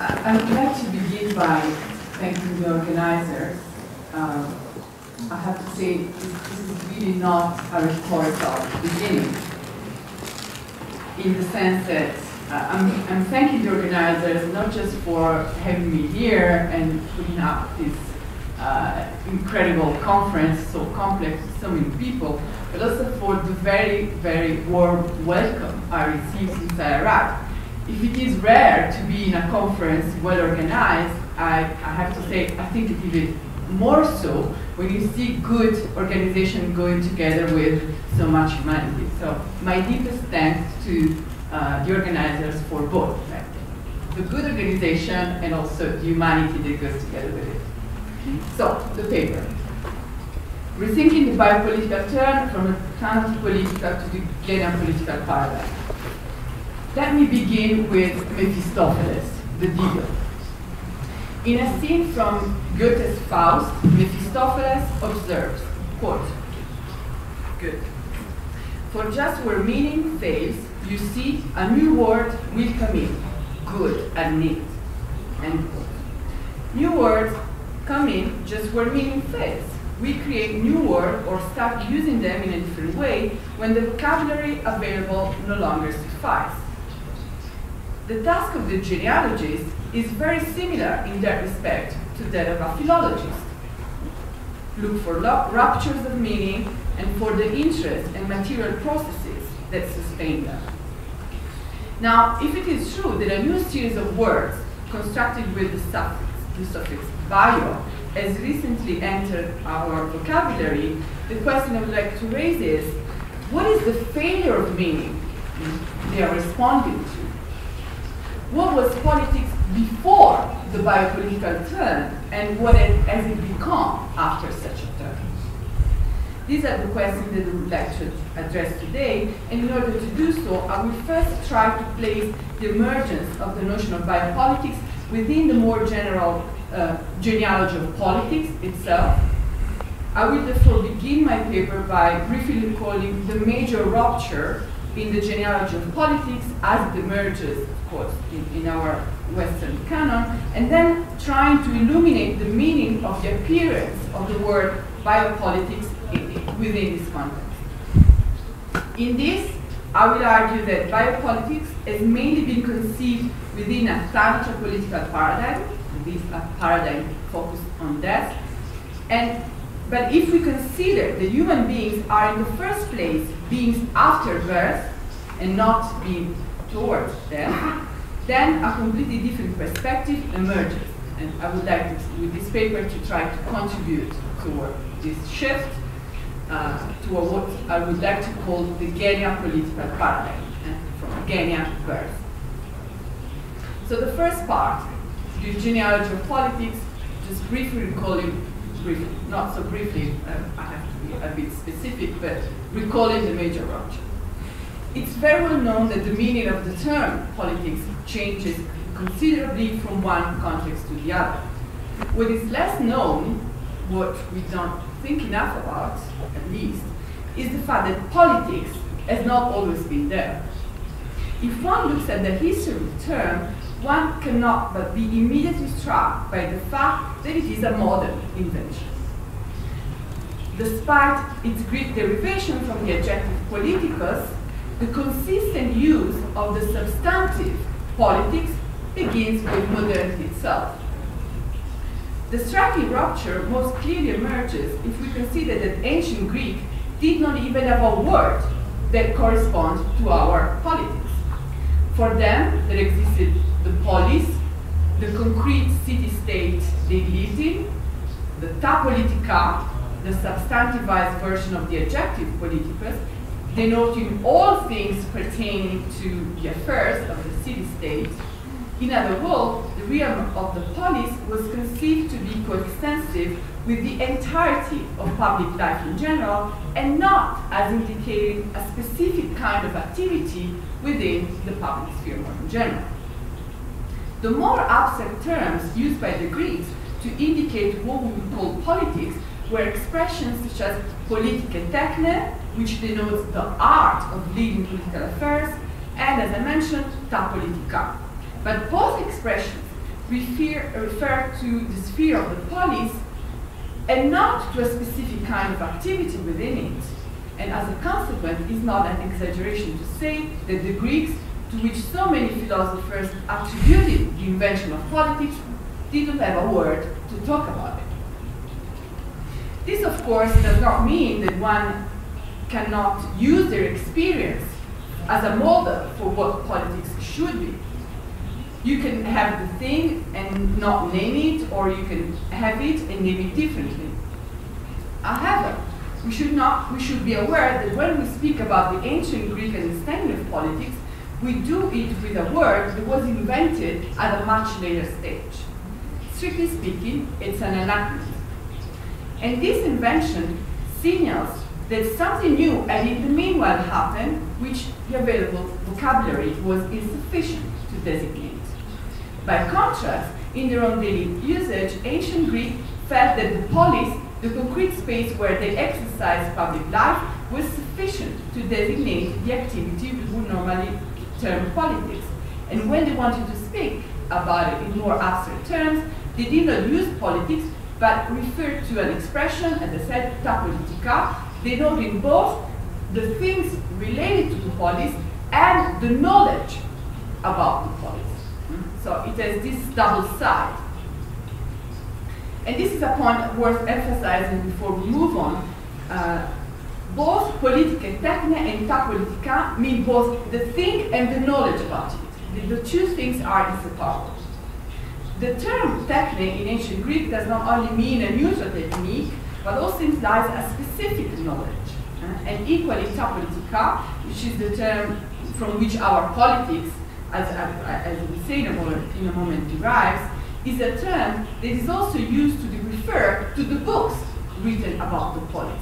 I would like to begin by thanking the organizers. I have to say, this is really not a rhetorical beginning, in the sense that I'm thanking the organizers not just for having me here and putting up this incredible conference, so complex with so many people, but also for the very, very warm welcome I received since I arrived. If it is rare to be in a conference well organized, I have to say I think it is more so when you see good organization going together with so much humanity. So my deepest thanks to the organizers for both, right? The good organization and also the humanity that goes together with it. So, the paper. Rethinking the biopolitical turn from the thanatopolitical to the geneapolitical paradigm. Let me begin with Mephistopheles, the devil. In a scene from Goethe's Faust, Mephistopheles observes, quote, good. For just where meaning fails, you see a new word will come in, good and neat, end quote. New words come in just where meaning fails. We create new words or start using them in a different way when the vocabulary available no longer suffices. The task of the genealogist is very similar in that respect to that of a philologist. Look for ruptures of meaning and for the interest and material processes that sustain them. Now, if it is true that a new series of words constructed with the suffix bio has recently entered our vocabulary, the question I would like to raise is, what is the failure of meaning they are responding to? What was politics before the biopolitical turn, and what has it become after such a turn? These are the questions that I would like to address today, and in order to do so, I will first try to place the emergence of the notion of biopolitics within the more general genealogy of politics itself. I will therefore begin my paper by briefly recalling the major rupture in the genealogy of politics as it emerges, of course, in our Western canon, and then trying to illuminate the meaning of the appearance of the word biopolitics within this context. In this, I will argue that biopolitics has mainly been conceived within a thanatopolitical paradigm, this paradigm focused on death. But if we consider that human beings are in the first place beings after birth and not being towards death, then a completely different perspective emerges. And I would like, with this paper, to try to contribute toward this shift toward what I would like to call the geneapolitical paradigm, from genia, birth. So the first part, the genealogy of politics, just briefly recalling, not so briefly, I have to be a bit specific, but recalling the major rupture. It's very well known that the meaning of the term politics changes considerably from one context to the other. What is less known, what we don't think enough about, at least, is the fact that politics has not always been there. If one looks at the history of the term, one cannot but be immediately struck by the fact that it is a modern invention. Despite its Greek derivation from the adjective politicos, the consistent use of the substantive politics begins with modernity itself. The striking rupture most clearly emerges if we consider that ancient Greek did not even have a word that corresponds to our politics. For them, there existed the polis, the concrete city-state they lived in, the ta politica, the substantivized version of the adjective politicus, denoting all things pertaining to the affairs of the city-state. In other words, the realm of the polis was conceived to be coextensive with the entirety of public life in general, and not as indicating a specific kind of activity within the public sphere in general. The more abstract terms used by the Greeks to indicate what we would call politics were expressions such as politike techne, which denotes the art of leading political affairs, and as I mentioned, ta politica. But both expressions refer to the sphere of the polis and not to a specific kind of activity within it. And as a consequence, it's not an exaggeration to say that the Greeks, to which so many philosophers attributed the invention of politics, didn't have a word to talk about it. This, of course, does not mean that one cannot use their experience as a model for what politics should be. You can have the thing and not name it, or you can have it and name it differently. However, we should be aware that when we speak about the ancient Greek understanding of politics, we do it with a word that was invented at a much later stage. Strictly speaking, it's an anachronism. And this invention signals that something new had in the meanwhile happened, which the available vocabulary was insufficient to designate. By contrast, in their own daily usage, ancient Greek felt that the polis, the concrete space where they exercised public life, was sufficient to designate the activity we would normally term politics. And when they wanted to speak about it in more abstract terms, they did not use politics, but referred to an expression, as I said, thanatopolitical, denoting both the things related to the polis and the knowledge about the polis. So it has this double side. And this is a point worth emphasizing before we move on. Both politica techne and thanatopolitica mean both the thing and the knowledge about it. The two things are inseparable. The term techne in ancient Greek does not only mean a neutral technique, but also implies a specific knowledge. And equally, thanatopolitica, which is the term from which our politics, as we say in a moment, derives, is a term that is also used to refer to the books written about the polis.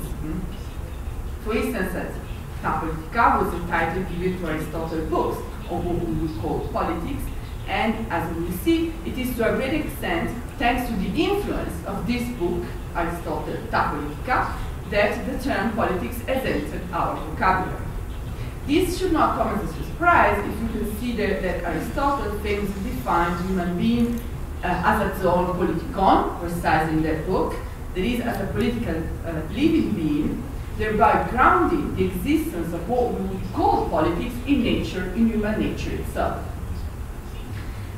For instance, thanatopolitica was the title given to Aristotle's books on what we would call politics, and as we will see, it is to a great extent thanks to the influence of this book, Aristotle's Thanatopolitica, that the term politics has entered our vocabulary. This should not come as a surprise if you consider that Aristotle famously defined human being as a zoon, precisely in that book, that is, as a political living being, thereby grounding the existence of what we would call politics in nature, in human nature itself.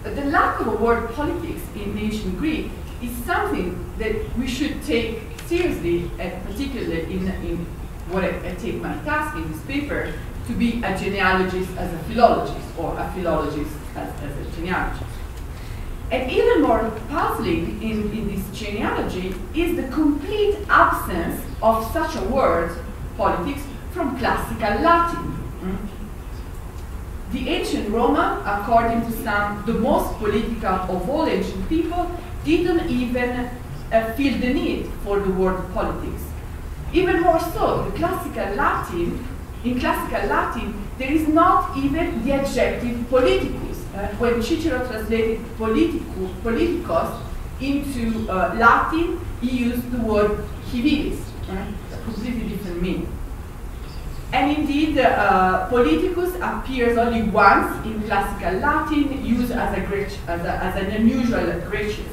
But the lack of a word politics in ancient Greek is something that we should take seriously, and particularly in what I take my task in this paper, to be a genealogist as a philologist, or a philologist as a genealogist. And even more puzzling in this genealogy is the complete absence of such a word, politics, from classical Latin. The ancient Roman, according to some, the most political of all ancient people, didn't even feel the need for the word politics. Even more so, in classical Latin, there is not even the adjective politicus. When Cicero translated politikos into Latin, he used the word civilis, a completely different meaning. And indeed, politicus appears only once in classical Latin, used as an unusual Grecian,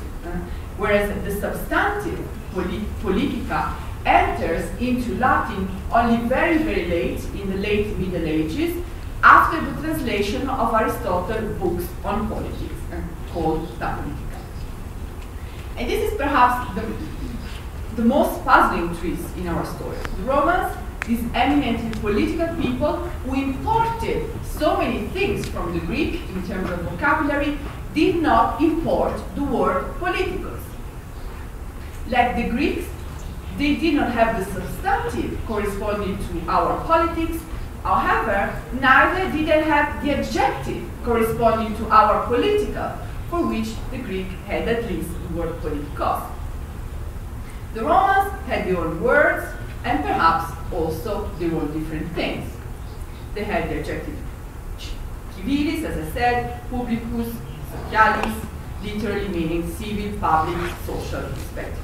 whereas the substantive politica enters into Latin only very, very late, in the late Middle Ages, after the translation of Aristotle's books on politics, called Biopolitica. And this is perhaps the most puzzling twist in our story. The Romans, these eminently political people who imported so many things from the Greek in terms of vocabulary, did not import the word politicus. Like the Greeks, they did not have the substantive corresponding to our politics. However, neither did they have the adjective corresponding to our political, for which the Greek had at least the word politikos. The Romans had their own words, and perhaps also their own different things. They had the adjective civilis, as I said, publicus, socialis, literally meaning civil, public, social, respective.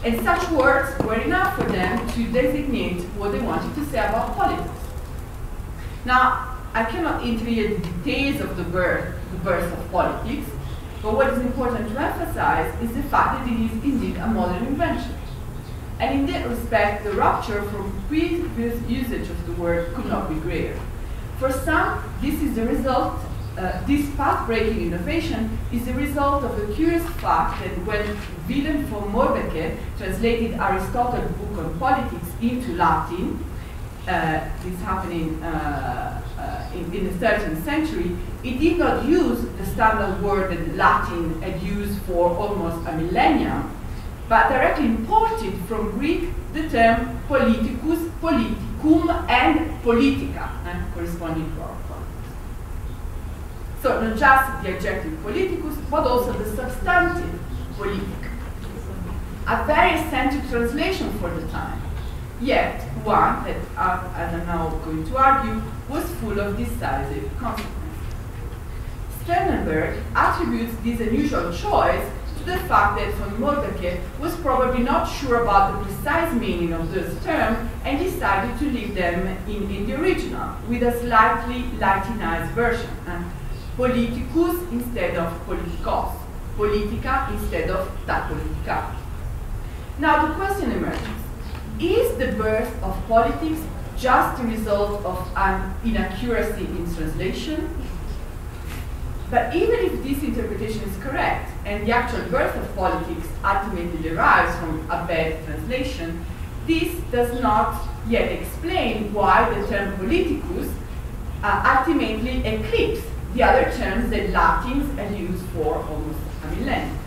And such words were enough for them to designate what they wanted to say about politics. Now, I cannot enter into the details of the birth of politics, But what is important to emphasize is the fact that it is indeed a modern invention. And in that respect, the rupture from previous usage of the word could not be greater. For some, this is the result, this path-breaking innovation is the result of the curious fact that when Willem von Morbeke translated Aristotle's book on politics into Latin, this happening in the 13th century, it did not use the standard word that Latin had used for almost a millennium, but directly imported from Greek the term politicus, politicum, and politica, corresponding to our politics. So not just the adjective politicus, but also the substantive politica. A very eccentric translation for the time, yet one that, as I'm now going to argue, was full of decisive consequences. Sternberg attributes this unusual choice to the fact that von Morbeke was probably not sure about the precise meaning of those terms and decided to leave them in the original with a slightly Latinized version. Politicus instead of politikos, politica instead of ta politica. Now the question emerges. Is the birth of politics just a result of an inaccuracy in translation? But even if this interpretation is correct, and the actual birth of politics ultimately derives from a bad translation, this does not yet explain why the term politicus ultimately eclipsed the other terms that Latins had used for almost a millennium.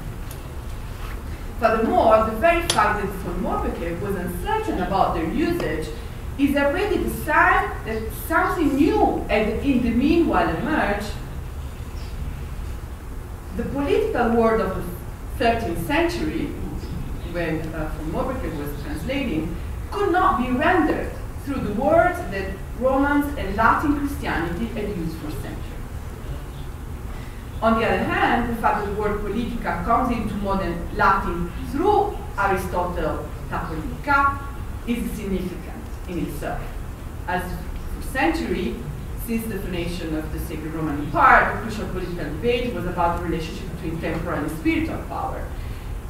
Furthermore, the very fact that von Morbeke was uncertain about their usage is already the sign that something new had in the meanwhile emerged. The political word of the 13th century, when von Morbeke was translating, could not be rendered through the words that Romans and Latin Christianity had used for centuries. On the other hand, the fact that the word politica comes into modern Latin through Aristotle ta politica is significant in itself. As for centuries, since the foundation of the Sacred Roman Empire, the crucial political debate was about the relationship between temporal and spiritual power.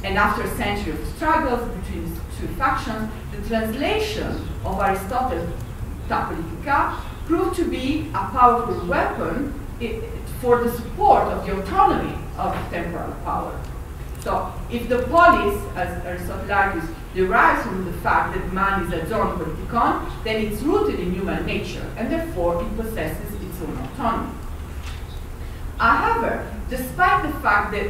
And after a century of struggles between these two factions, the translation of Aristotle ta politica proved to be a powerful weapon for the support of the autonomy of temporal power. So if the polis, as Aristotle argues, derives from the fact that man is a zon politikon, then it's rooted in human nature, and therefore it possesses its own autonomy. However, despite the fact that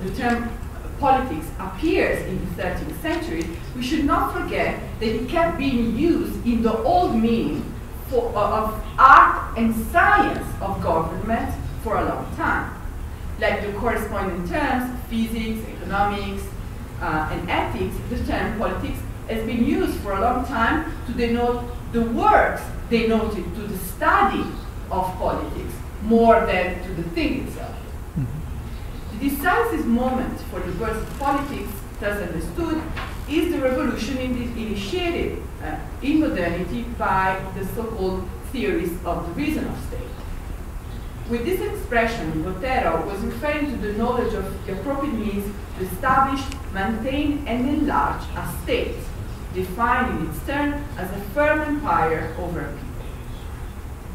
the term politics appears in the 13th century, we should not forget that it kept being used in the old meaning of art and science of government for a long time. Like the corresponding terms, physics, economics, and ethics, the term politics has been used for a long time to denote the works denoted to the study of politics more than to the thing itself. The decisive moment for the birth of politics, thus understood, is the revolution initiated in modernity by the so-called theories of the reason of state. With this expression, Botero was referring to the knowledge of the appropriate means to establish, maintain, and enlarge a state, defined in its turn as a firm empire over a people.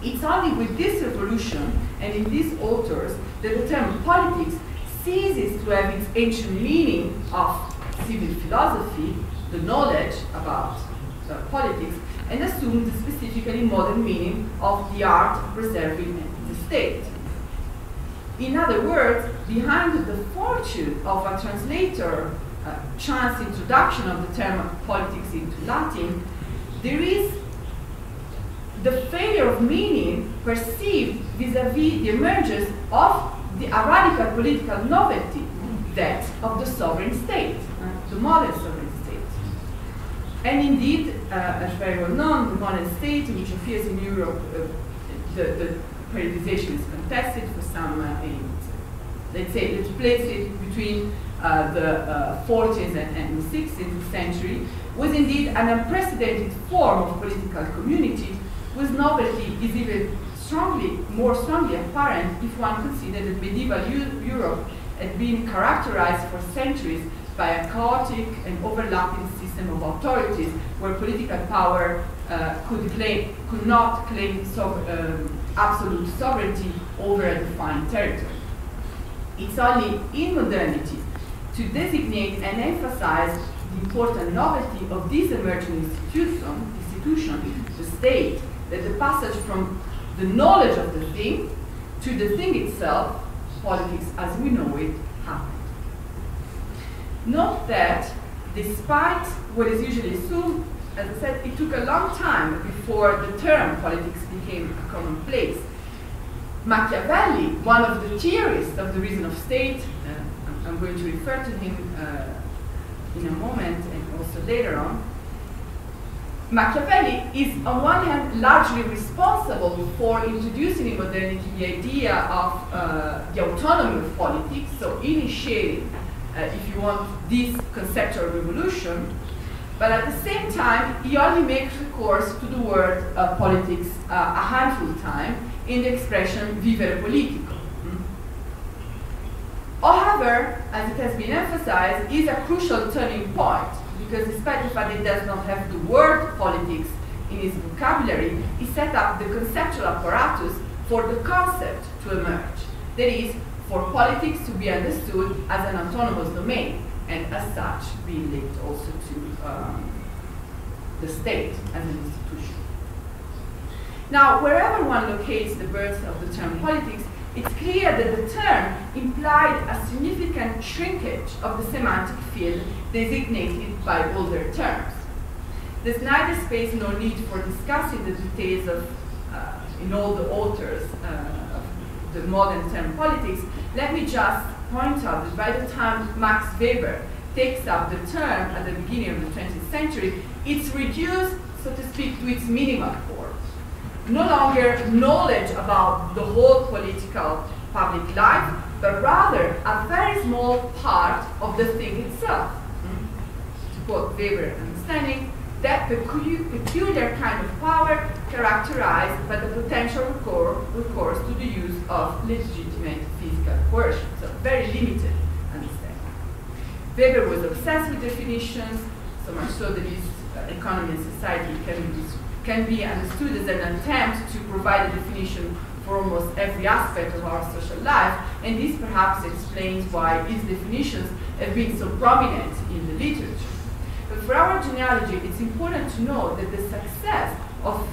It's only with this revolution and in these authors that the term politics ceases to have its ancient meaning of civil philosophy, the knowledge about politics, and assumes the specifically modern meaning of the art of preserving the state. In other words, behind the fortune of a translator chance introduction of the term politics into Latin, there is the failure of meaning perceived vis-à-vis the emergence of a radical political novelty, that of the sovereign state, the modern sovereign state. And indeed, as very well known, the modern state, which appears in Europe, the periodization is contested for some, let's place it between the 14th and the 16th century, was indeed an unprecedented form of political community, whose novelty is even more strongly apparent if one considers that medieval Europe had been characterized for centuries by a chaotic and overlapping system of authorities where political power could not claim absolute sovereignty over a defined territory. It's only in modernity to designate and emphasize the important novelty of this emerging institution, the state, that the passage from the knowledge of the thing to the thing itself, politics as we know it, happened. Note that despite what is usually assumed, as I said, it took a long time before the term politics became a commonplace. Machiavelli, one of the theorists of the reason of state, I'm going to refer to him in a moment and also later on, Machiavelli is on one hand largely responsible for introducing in modernity the idea of the autonomy of politics, so initiating, if you want, this conceptual revolution, but at the same time he only makes recourse to the word politics a handful of times in the expression vivere politico. However, as it has been emphasized, is a crucial turning point, because despite the fact that it does not have the word politics in its vocabulary, it set up the conceptual apparatus for the concept to emerge. That is, for politics to be understood as an autonomous domain, and as such being linked also to the state as an institution. Now, wherever one locates the birth of the term politics, it's clear that the term implied a significant shrinkage of the semantic field designated by older terms. There's neither space nor need for discussing the details of, in all the authors of the modern term politics. Let me just point out that by the time Max Weber takes up the term at the beginning of the 20th century, it's reduced, so to speak, to its minimal form. No longer knowledge about the whole political public life, but rather a very small part of the thing itself. To quote Weber, understanding that peculiar kind of power characterized by the potential recourse to the use of legitimate physical coercion. So very limited understanding. Weber was obsessed with definitions, so much so that his Economy and Society can be understood as an attempt to provide a definition for almost every aspect of our social life, and this perhaps explains why his definitions have been so prominent in the literature. But for our genealogy, it's important to note that the success of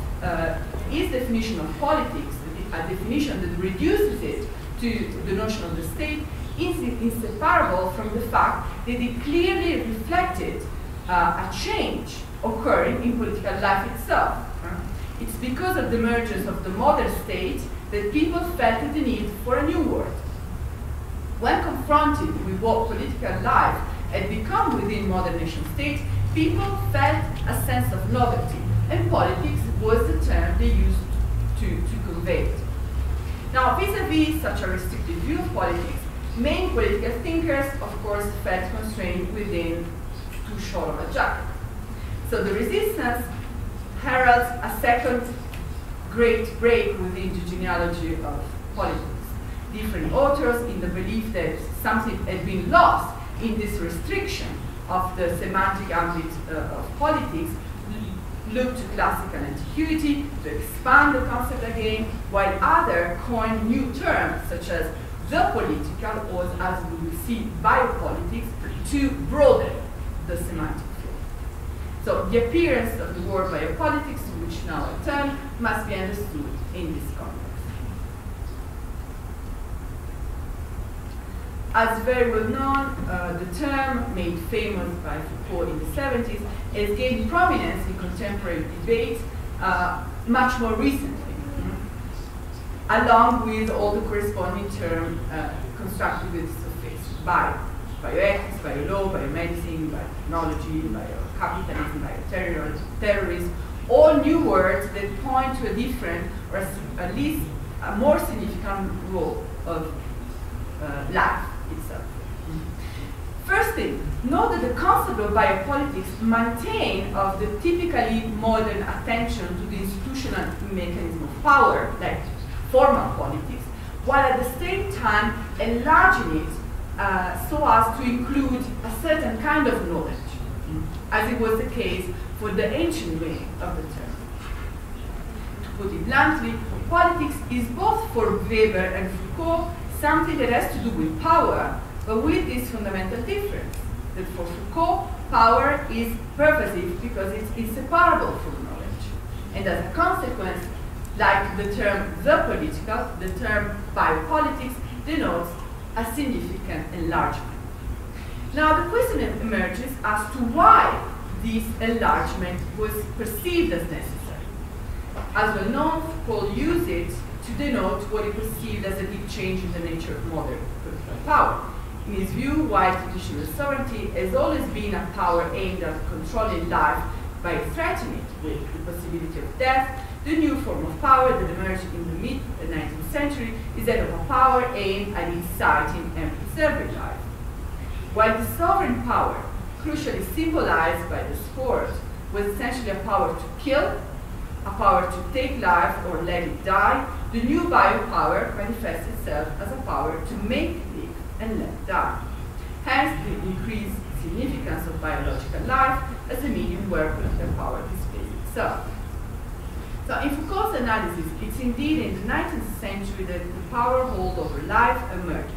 his definition of politics, a definition that reduces it to the notion of the state, is inseparable from the fact that it clearly reflected a change occurring in political life itself. It's because of the emergence of the modern state that people felt the need for a new word. When confronted with what political life had become within modern nation states, people felt a sense of novelty, and politics was the term they used to convey it. Now, vis-a-vis such a restricted view of politics, main political thinkers, of course, felt constrained within too short of a jacket. So the resistance heralds a second great break within the genealogy of politics. Different authors, in the belief that something had been lost in this restriction of the semantic ambit of politics, looked to classical antiquity to expand the concept again, while others coined new terms such as the political, or as we will see, biopolitics, to broaden the semantic field. So the appearance of the word biopolitics, to which now I turn, must be understood in this context. As very well known, the term made famous by Foucault in the 70s has gained prominence in contemporary debate much more recently, along with all the corresponding terms constructed with this suffix: bioethics, biolaw, biomedicine, biotechnology, biocapitalism, bioterrorism, all new words that point to a different, or at least a more significant role of life itself. First thing, note that the concept of biopolitics maintains of the typically modern attention to the institutional mechanism of power, like formal politics, while at the same time enlarging it so as to include a certain kind of knowledge, as it was the case for the ancient meaning of the term. To put it bluntly, politics is both for Weber and Foucault something that has to do with power, but with this fundamental difference, that for Foucault, power is pervasive because it's inseparable from knowledge. And as a consequence, like the term the political, the term biopolitics denotes a significant enlargement. Now the question emerges as to why this enlargement was perceived as necessary. As well known, Foucault used it to denote what he perceived as a deep change in the nature of modern political power. In his view, while traditional sovereignty has always been a power aimed at controlling life by threatening it with the possibility of death, the new form of power that emerged in the mid-19th century is that of a power aimed at inciting and preserving life. While the sovereign power, crucially symbolized by the sword, was essentially a power to kill, a power to take life or let it die, the new biopower manifests itself as a power to make live and let die. Hence the increased significance of biological life as a medium where political power displays itself. So in Foucault's analysis, it's indeed in the 19th century that the power hold over life emerges.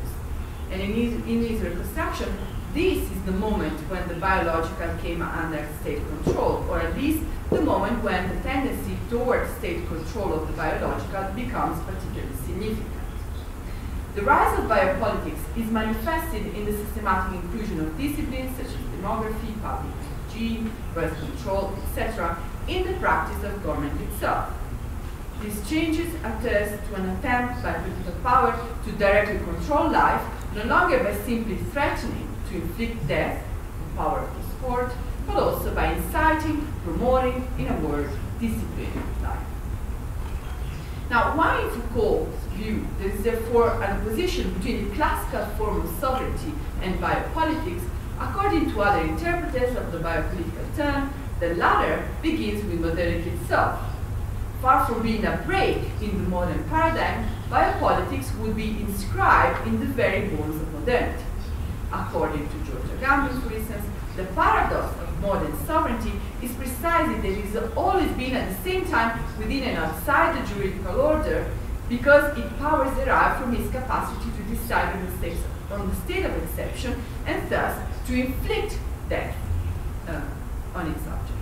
And in his reconstruction, this is the moment when the biological came under state control, or at least the moment when the tendency towards state control of the biological becomes particularly significant. The rise of biopolitics is manifested in the systematic inclusion of disciplines such as demography, public hygiene, birth control, etc., in the practice of government itself. These changes attest to an attempt by political power to directly control life, no longer by simply threatening to inflict death, the power of the sword, but also by inciting, promoting, in a word, disciplining life. Now, why in Foucault's view there is therefore an opposition between the classical form of sovereignty and biopolitics, according to other interpreters of the biopolitical term, the latter begins with modernity itself. Far from being a break in the modern paradigm, biopolitics would be inscribed in the very bones of modernity. According to George Agamben, for instance, the paradox of modern sovereignty is precisely that it has always been at the same time within and outside the juridical order, because its powers derive from its capacity to decide on the state of exception and thus to inflict death on its subjects.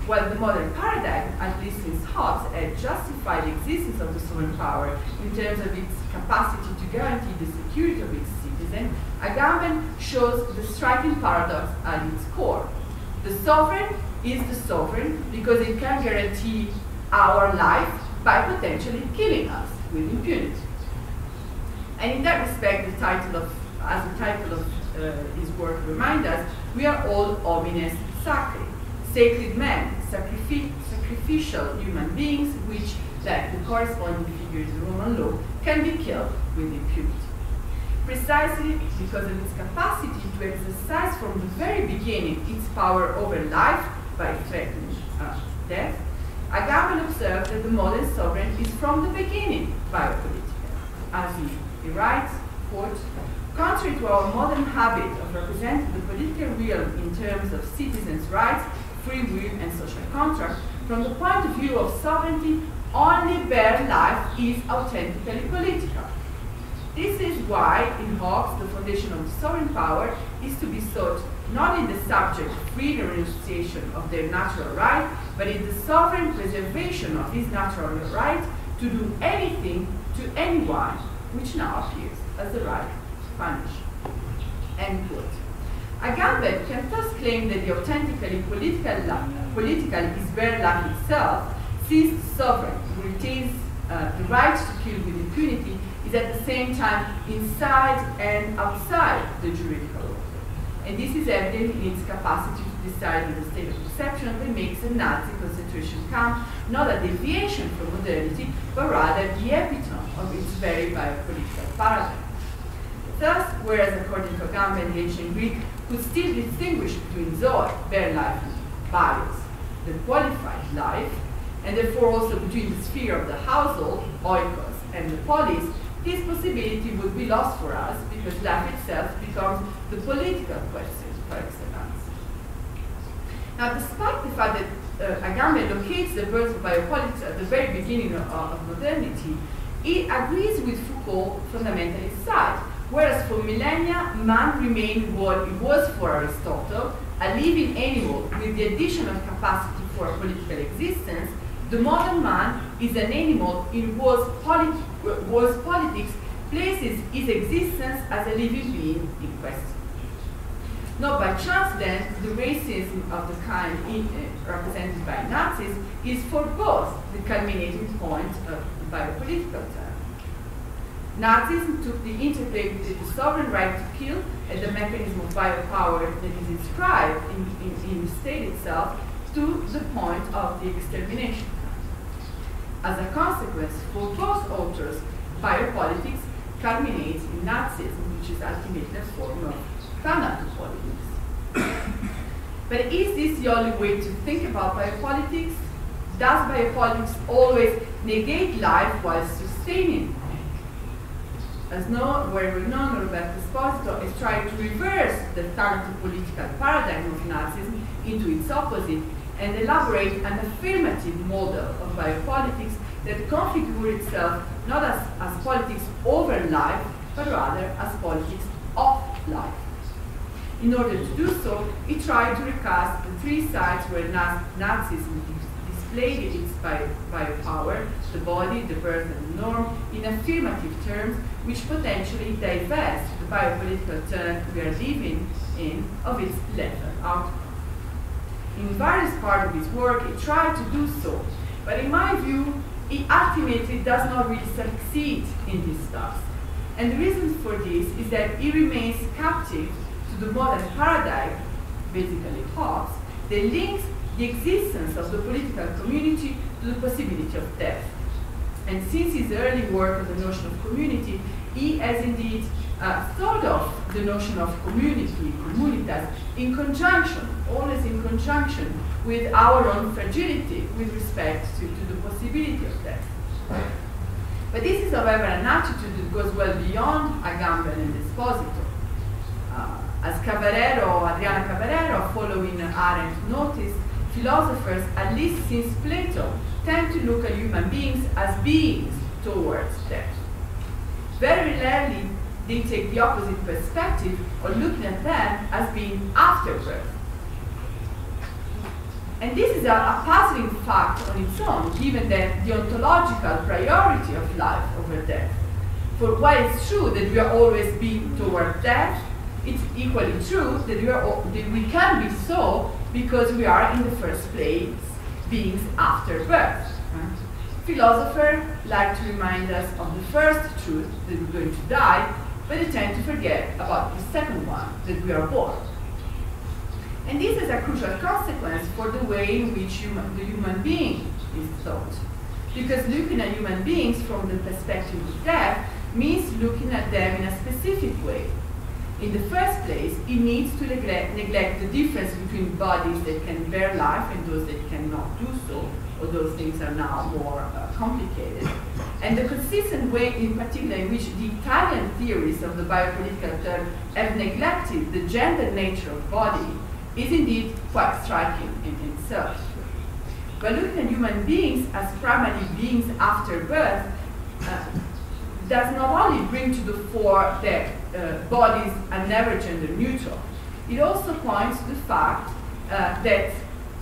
While the modern paradigm, at least since Hobbes, had justified the existence of the sovereign power in terms of its capacity to guarantee the security of its citizen, Agamben shows the striking paradox at its core. The sovereign is the sovereign because it can guarantee our life by potentially killing us with impunity. And in that respect, as the title of his work reminds us, we are all homines sacri, sacred men, sacrificial human beings, which, like the corresponding figures in Roman law, can be killed with impunity. Precisely because of its capacity to exercise from the very beginning its power over life by threatening death, Agamben observed that the modern sovereign is from the beginning biopolitical. As he writes, quote, "Contrary to our modern habit of representing the political realm in terms of citizens' rights, free will, and social contract, from the point of view of sovereignty, only bare life is authentically political. This is why, in Hobbes, the foundation of the sovereign power is to be sought not in the subject's free renunciation of their natural right, but in the sovereign preservation of his natural right to do anything to anyone, which now appears as the right to punish." End quote. Agamben can thus claim that the authentically political is bare life itself, since the sovereign who retains the right to kill with impunity is at the same time inside and outside the juridical order. And this is evident in its capacity to decide on the state of exception that makes the Nazi concentration camp not a deviation from modernity, but rather the epitome of its very biopolitical paradigm. Thus, whereas according to Agamben, the ancient Greek could still distinguish between zoe, bare life, and bios, the qualified life, and therefore also between the sphere of the household, oikos, and the polis, this possibility would be lost for us because life itself becomes the political question par excellence. Now, despite the fact that Agamben locates the birth of biopolitics at the very beginning of modernity, he agrees with Foucault fundamentalist side, whereas for millennia, man remained what he was for Aristotle, a living animal with the additional capacity for a political existence. The modern man is an animal in whose politics places his existence as a living being in question. Not by chance, then, the racism of the kind represented by Nazis is for both the culminating point of the biopolitical term. Nazism took the interplay between the sovereign right to kill and the mechanism of biopower that is inscribed in the state itself to the point of the extermination. As a consequence, for both authors, biopolitics culminates in Nazism, which is ultimately a form of thanatopolitics. But is this the only way to think about biopolitics? Does biopolitics always negate life while sustaining? As very renowned Roberto Esposito has tried to reverse the thanatopolitical paradigm of Nazism into its opposite and elaborate an affirmative model of biopolitics that configures itself not as politics over life, but rather as politics of life. In order to do so, he tried to recast the three sides where Nazism displayed its biopower, the body, the birth, and the norm, in affirmative terms, which potentially divest the biopolitical turn we are living in of its lethal outcome. In various parts of his work, he tried to do so, but in my view, he ultimately does not really succeed in this task. And the reason for this is that he remains captive to the modern paradigm, basically Hobbes, that links the existence of the political community to the possibility of death. And since his early work on the notion of community, he has indeed thought of the notion of community, communitas, in conjunction, always in conjunction with our own fragility with respect to the possibility of death. But this is, however, an attitude that goes well beyond Agamben and Esposito. As Adriana Cabarero, following Arendt, noticed, philosophers, at least since Plato, tend to look at human beings as beings towards death. Very rarely they take the opposite perspective of looking at them as being after birth. And this is a puzzling fact on its own, given the ontological priority of life over death. For while it's true that we are always being toward death, it's equally true that we can be so because we are in the first place beings after birth. Philosophers like to remind us of the first truth, that we're going to die, but they tend to forget about the second one, that we are born. And this is a crucial consequence for the way in which the human being is thought. Because looking at human beings from the perspective of death means looking at them in a specific way. In the first place, it needs to neglect the difference between bodies that can bear life and those that cannot do so, although those things are now more complicated. And the consistent way, in particular, in which the Italian theories of the biopolitical term have neglected the gender nature of body is indeed quite striking in itself. By looking at human beings as primarily beings after birth, does not only bring to the fore that bodies are never gender neutral, it also points to the fact that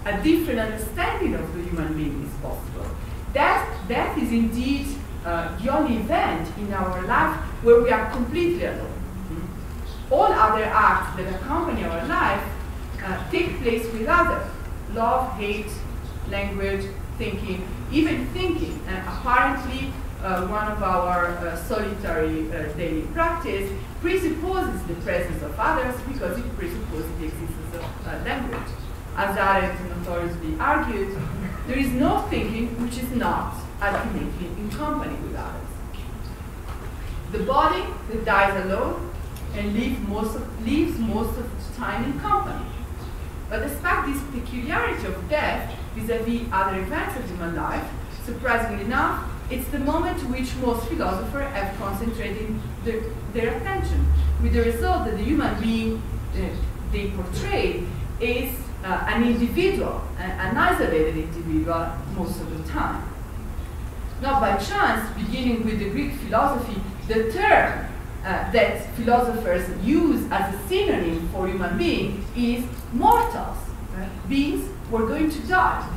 a different understanding of the human being is possible. That is indeed the only event in our life where we are completely alone. All other acts that accompany our life take place with others. Love, hate, language, thinking, even thinking. Apparently, one of our solitary daily practice presupposes the presence of others because it presupposes the existence of language. As Arendt notoriously argued, there is no thinking which is not ultimately in company with others. The body that dies alone and lives most of its time in company. But despite this peculiarity of death vis-à-vis other events of human life, surprisingly enough, It's the moment to which most philosophers have concentrated their attention, with the result that the human being they portray is an individual, an isolated individual most of the time. Not by chance, beginning with the Greek philosophy, the term that philosophers use as a synonym for human being is mortals, beings who are going to die.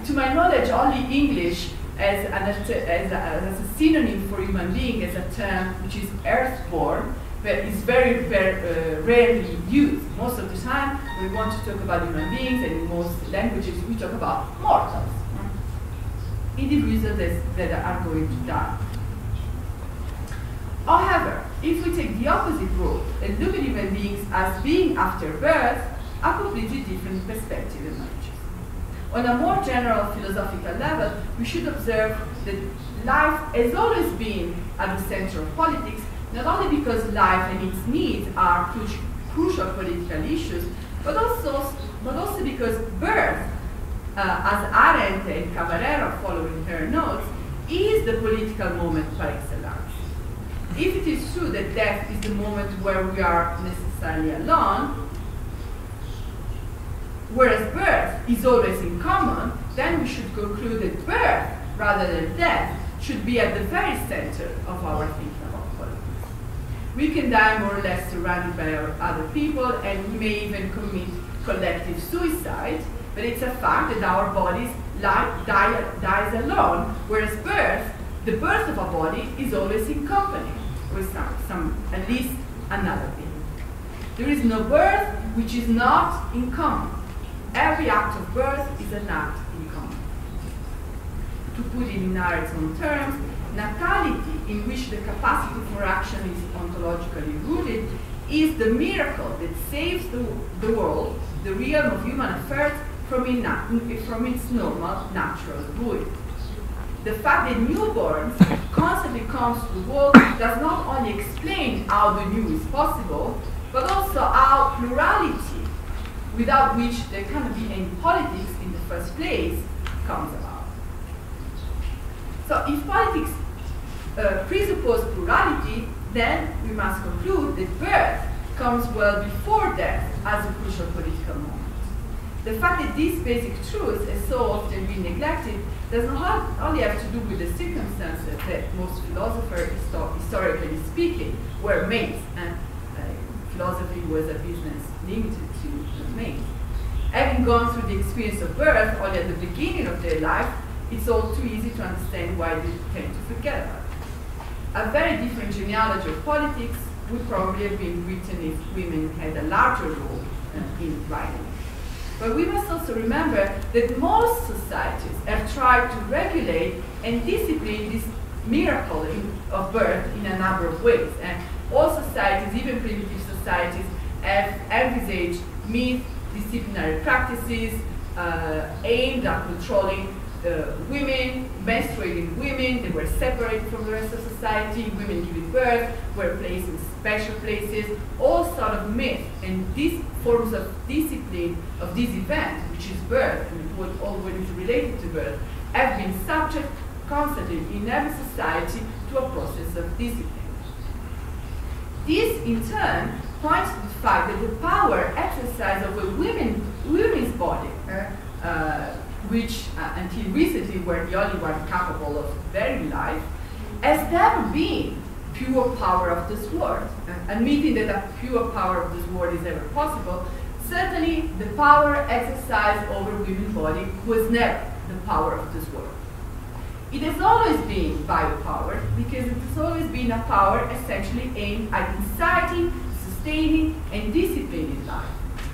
To my knowledge, only English as a synonym for human being as a term which is earthborn, but is very, very rarely used. Most of the time, we want to talk about human beings, and in most languages, we talk about mortals, individuals that are going to die. However, if we take the opposite road and look at human beings as being after birth, a completely different perspective emerges. On a more general philosophical level, we should observe that life has always been at the center of politics, not only because life and its needs are crucial political issues, but also because birth, as Arendt and Caballero following her notes, is the political moment par excellence. If it is true that death is the moment where we are necessarily alone, whereas birth is always in common, then we should conclude that birth, rather than death, should be at the very center of our thinking about politics. We can die more or less surrounded by other people, and we may even commit collective suicide, but it's a fact that our bodies dies alone, whereas the birth of a body is always in company with at least another being. There is no birth which is not in common. Every act of birth is an act in common. To put it in Arendt's own terms, natality, in which the capacity for action is ontologically rooted, is the miracle that saves the world, the realm of human affairs, from its normal, natural ruin. The fact that newborns constantly comes to the world does not only explain how the new is possible, but also how plurality, without which there cannot be any politics in the first place, comes about. So if politics presuppose plurality, then we must conclude that birth comes well before death as a crucial political moment. The fact that these basic truths have so often been neglected does not only have to do with the circumstances that most philosophers, historically speaking, were made. Philosophy was a business limited to males. Having gone through the experience of birth only at the beginning of their life, it's all too easy to understand why they tend to forget about it. A very different genealogy of politics would probably have been written if women had a larger role in writing. But we must also remember that most societies have tried to regulate and discipline this miracle of birth in a number of ways. And all societies, even primitive societies, have envisaged myth-disciplinary practices aimed at controlling women, menstruating women. They were separated from the rest of society. Women giving birth were placed in special places. All sort of myths and these forms of discipline of this event, which is birth, and what is related to birth, have been subject constantly in every society to a process of discipline. This, in turn, points to the fact that the power exercised over women's body, which until recently were the only one capable of bearing life, has never been pure power of the sword. Admitting that a pure power of the sword is ever possible, certainly the power exercised over women's body was never the power of the sword. It has always been biopower because it has always been a power essentially aimed at inciting, sustaining, and disciplining life.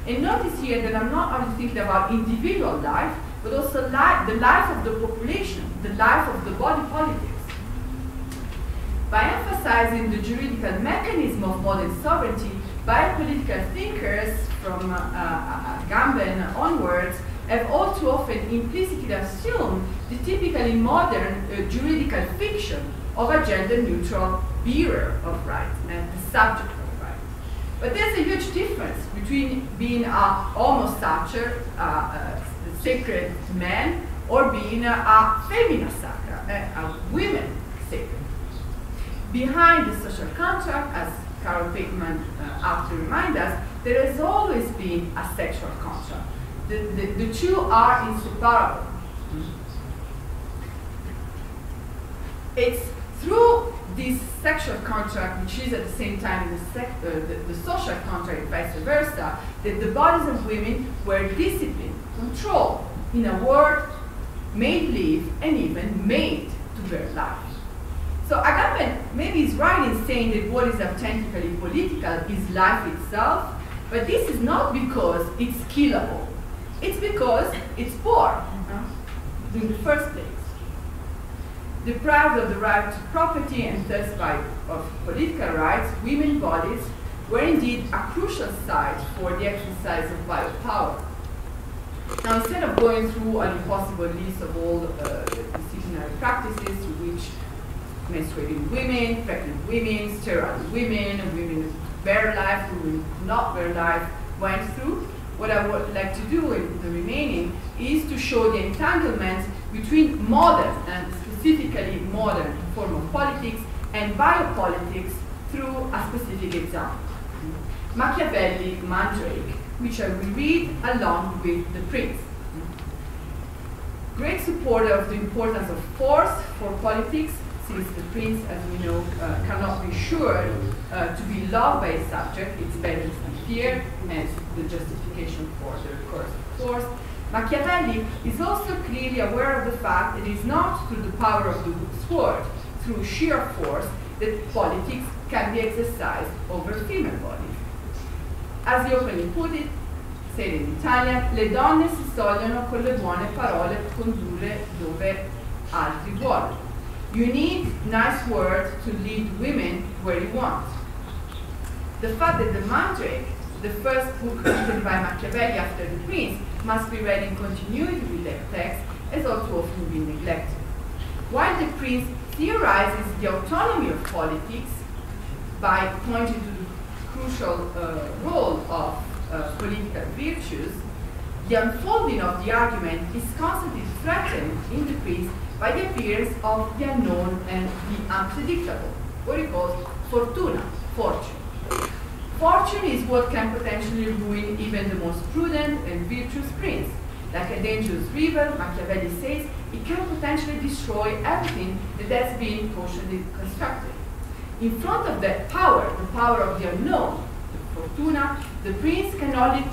And notice here that I'm not only thinking about individual life, but also the life of the population, the life of the body politics. By emphasizing the juridical mechanism of modern sovereignty, biopolitical thinkers from Agamben onwards have all too often implicitly assumed the typically modern juridical fiction of a gender-neutral bearer of rights and the subject of rights. But there's a huge difference between being a homo sacer, a sacred man, or being a femina sacra, a women sacred. Behind the social contract, as Carol Pickman aptly reminds us, there has always been a sexual contract. The two are inseparable. It's through this sexual contract, which is at the same time the social contract, vice versa, that the bodies of women were disciplined, controlled, in a word, made live, and even made to bear life. So Agamben maybe is right in saying that what is authentically political is life itself, but this is not because it's killable. It's because it's born in the first place. Deprived of the right to property and thus of political rights, women's bodies were indeed a crucial site for the exercise of biopower. Now, instead of going through an impossible list of all disciplinary practices to which menstruating women, pregnant women, sterile women, women who bear life, women who not bear life went through, what I would like to do in the remaining is to show the entanglements between modern and specifically modern form of politics and biopolitics through a specific example. Machiavelli, Mandrake, which I will read along with the Prince. Great supporter of the importance of force for politics, since the Prince, as we know, cannot be sure to be loved by his subject, its balance and fear, and the justification for the recourse of force. Machiavelli is also clearly aware of the fact that it is not through the power of the sword, through sheer force, that politics can be exercised over female bodies. As he openly put it, said in Italian, le donne si sogliono con le buone parole condurre dove altri vuole. You need nice words to lead women where you want. The fact that the Mandrake, the first book written by Machiavelli after the Prince, must be read in continuity with that text has also often been neglected. While the Prince theorizes the autonomy of politics by pointing to the crucial role of political virtues, the unfolding of the argument is constantly threatened in the Prince by the appearance of the unknown and the unpredictable, what he calls fortuna, fortune. Fortune is what can potentially ruin even the most prudent and virtuous prince. Like a dangerous river, Machiavelli says, it can potentially destroy everything that has been cautiously constructed. In front of that power, the power of the unknown, the fortuna, the prince can only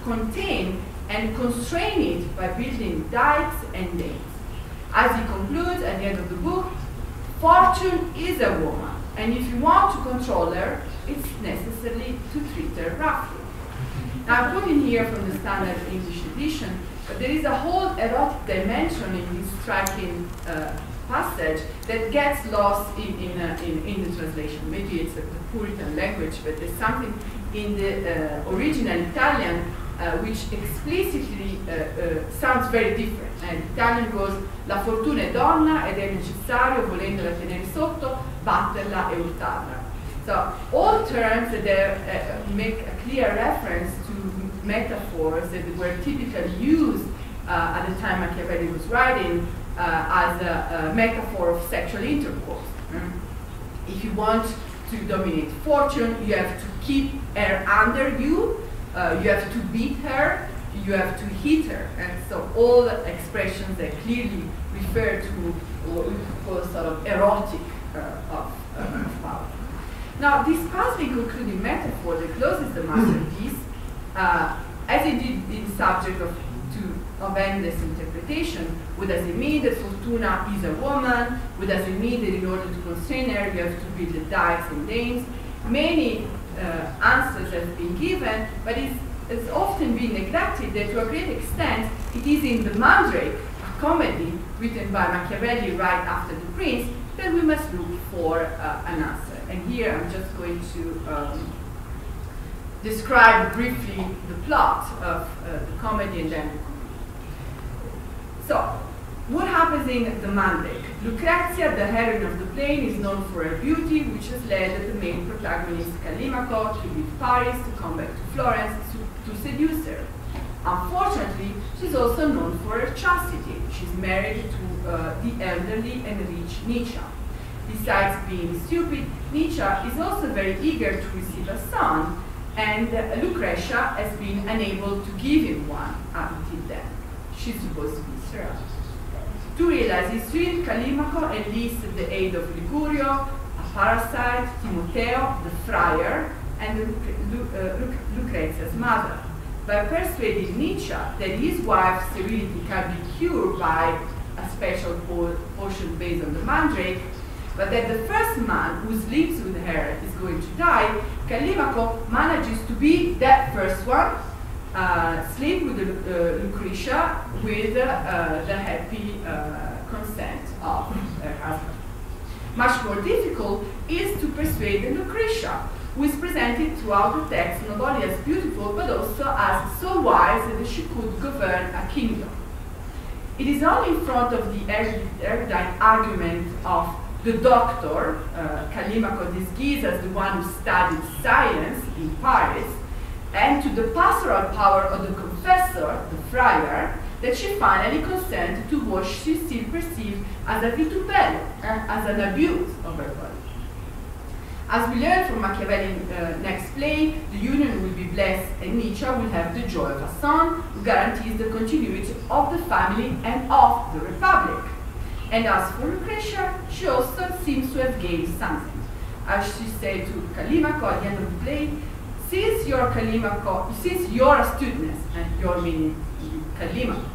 contain and constrain it by building dikes and dams. As he concludes at the end of the book, fortune is a woman, and if you want to control her, it's necessary to treat her roughly. Now, I'm putting here from the standard English edition, but there is a whole erotic dimension in this striking passage that gets lost in the translation. Maybe it's a Puritan language, but there's something in the original Italian which explicitly sounds very different. L'Italian goes, la fortuna è donna ed è necessario, volendola tenere sotto, batterla e urtarla. So all terms that make a clear reference to metaphors that were typically used at the time Machiavelli was writing as a metaphor of sexual intercourse. If you want to dominate fortune, you have to keep her under you, you have to beat her, you have to hit her. And so all the expressions that clearly refer to what we call sort of erotic of power. Now, this passively concluding metaphor that closes the masterpiece, as it did in the subject of endless interpretation, what does it mean that Fortuna is a woman? What does it mean that in order to constrain her, you have to build the dikes and dams? Many answers have been given, but it's often been neglected that to a great extent, it is in the Mandrake, a comedy written by Machiavelli right after the Prince, that we must look for an answer. And here I'm just going to describe briefly the plot of the comedy and then the comedy. So, what happens in the Mandrake? Lucrezia, the heroine of the play, is known for her beauty, which has led the main protagonist Callimaco to leave Paris to come back to Florence to seduce her. Unfortunately, she's also known for her chastity. She's married to the elderly and rich Nietzsche. Besides being stupid, Nietzsche is also very eager to receive a son, and Lucretia has been unable to give him one up until then. She's supposed to be sterile. To realize his dream, Callimaco enlisted the aid of Ligurio, a parasite, Timoteo, the friar, and Lucrezia's mother, by persuading Nietzsche that his wife's sterility can be cured by a special potion based on the mandrake, but that the first man who sleeps with her is going to die. Callimaco manages to be that first one, sleep with Lucretia with the happy consent of her husband. Much more difficult is to persuade Lucretia, who is presented throughout the text not only as beautiful but also as so wise that she could govern a kingdom. It is only in front of the erudite argument of the doctor, Callimaco disguised as the one who studied science in Paris, and to the pastoral power of the confessor, the friar, that she finally consented to what she still perceived as a vitupero, as an abuse of her body. As we learn from Machiavelli's next play, the union will be blessed and Nietzsche will have the joy of a son who guarantees the continuity of the family and of the republic. And as for Lucretia, she also seems to have gained something. As she said to Callimaco at the end of the play, since your astuteness, and your meaning Callimaco,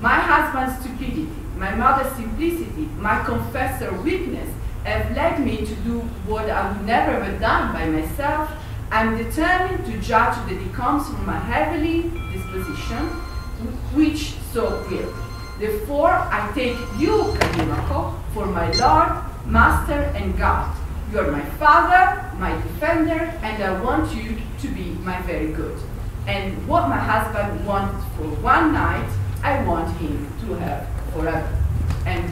my husband's stupidity, my mother's simplicity, my confessor weakness have led me to do what I would never have done by myself. I'm determined to judge that it comes from a heavenly disposition, which so will. Therefore, I take you, Callimaco, for my Lord, Master, and God. You are my father, my defender, and I want you to be my very good. And what my husband wanted for one night, I want him to have forever. And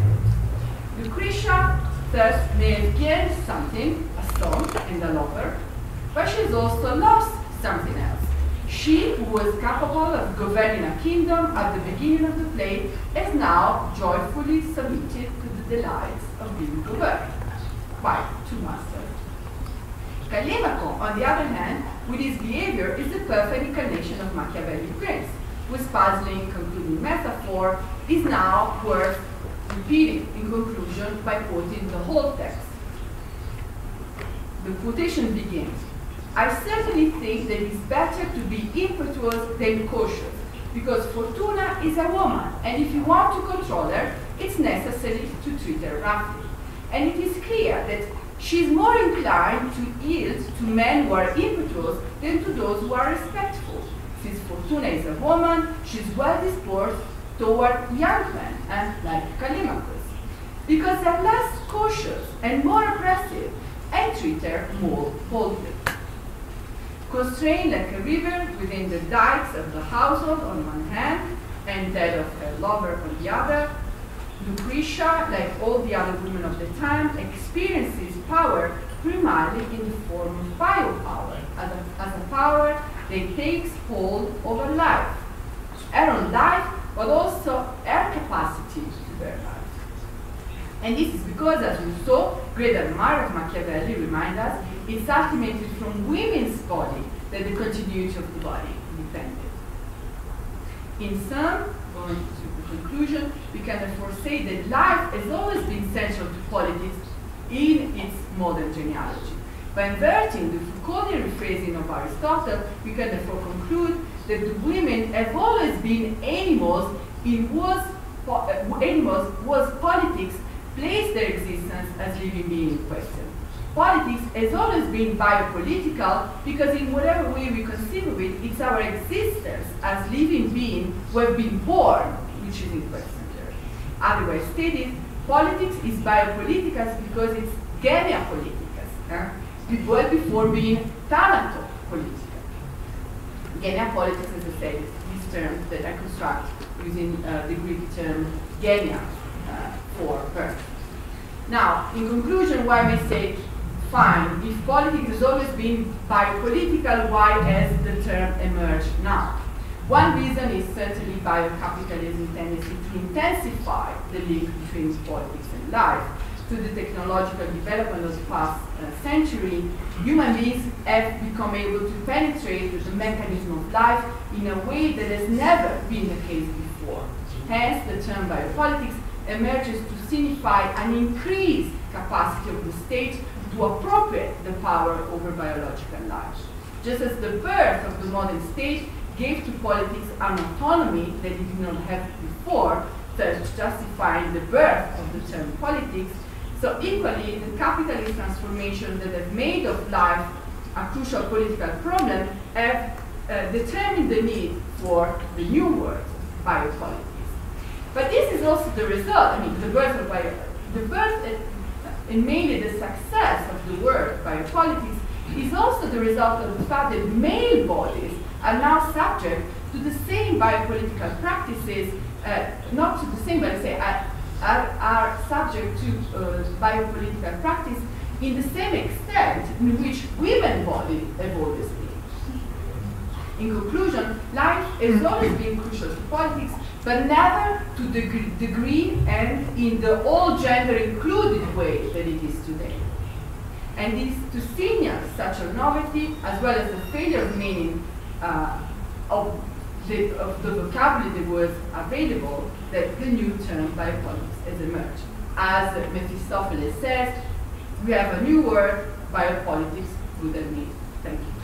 Lucretia thus may have gained something, a son and a lover, but she's also lost something else. She, who was capable of governing a kingdom at the beginning of the play, is now joyfully submitted to the delights of being governed by two masters. Callimaco, on the other hand, with his behavior, is the perfect incarnation of Machiavelli's prince, whose puzzling, concluding metaphor is now worth repeating in conclusion by quoting the whole text. The quotation begins, I certainly think that it is better to be impetuous than cautious, because Fortuna is a woman, and if you want to control her, it's necessary to treat her roughly. And it is clear that she is more inclined to yield to men who are impetuous than to those who are respectful. Since Fortuna is a woman, she is well disposed toward young men, like Callimaco, because they're less cautious and more aggressive, and treat her more boldly. Constrained like a river within the dikes of the household on one hand, and that of her lover on the other, Lucretia, like all the other women of the time, experiences power primarily in the form of biopower, as a power that takes hold over life, her own life, but also her capacity to bear life. And this is because, as Rousseau, great admirer of Machiavelli, reminds us, it's ultimately from women's body that the continuity of the body depended. In sum, going to the conclusion, we can therefore say that life has always been central to politics in its modern genealogy. By inverting the Foucauldian rephrasing of Aristotle, we can therefore conclude that the women have always been animals in whose politics placed their existence as living beings in question. Politics has always been biopolitical because in whatever way we conceive of it, it's our existence as living beings who have been born which is in question there. Otherwise stated, politics is biopolitical because it's geneapolitical, well before being thanatopolitical. Geneapolitics, as I said, is this term that I construct using the Greek term genia for birth. Now, in conclusion, why may say, fine, if politics has always been biopolitical, why has the term emerged now? One reason is certainly biocapitalism's tendency to intensify the link between politics and life. Through the technological development of the past century, human beings have become able to penetrate the mechanism of life in a way that has never been the case before. Hence, the term biopolitics emerges to signify an increased capacity of the state to appropriate the power over biological life. Just as the birth of the modern state gave to politics an autonomy that it did not have before, thus justifying the birth of the term politics, so equally, the capitalist transformation that have made of life a crucial political problem have determined the need for the new word, biopolitics. But this is also the result, the birth and mainly the success of the word biopolitics is also the result of the fact that male bodies are now subject to the same biopolitical practices, not to the same, but say, are subject to biopolitical practice in the same extent in which women's bodies have always been. In conclusion, life has always been crucial to politics, but never to the degree and in the all gender included way that it is today. And it is to signal such a novelty, as well as the failure of meaning of the vocabulary that was available, that the new term biopolitics has emerged. As Mephistopheles says, we have a new word, biopolitics, good and me. Thank you.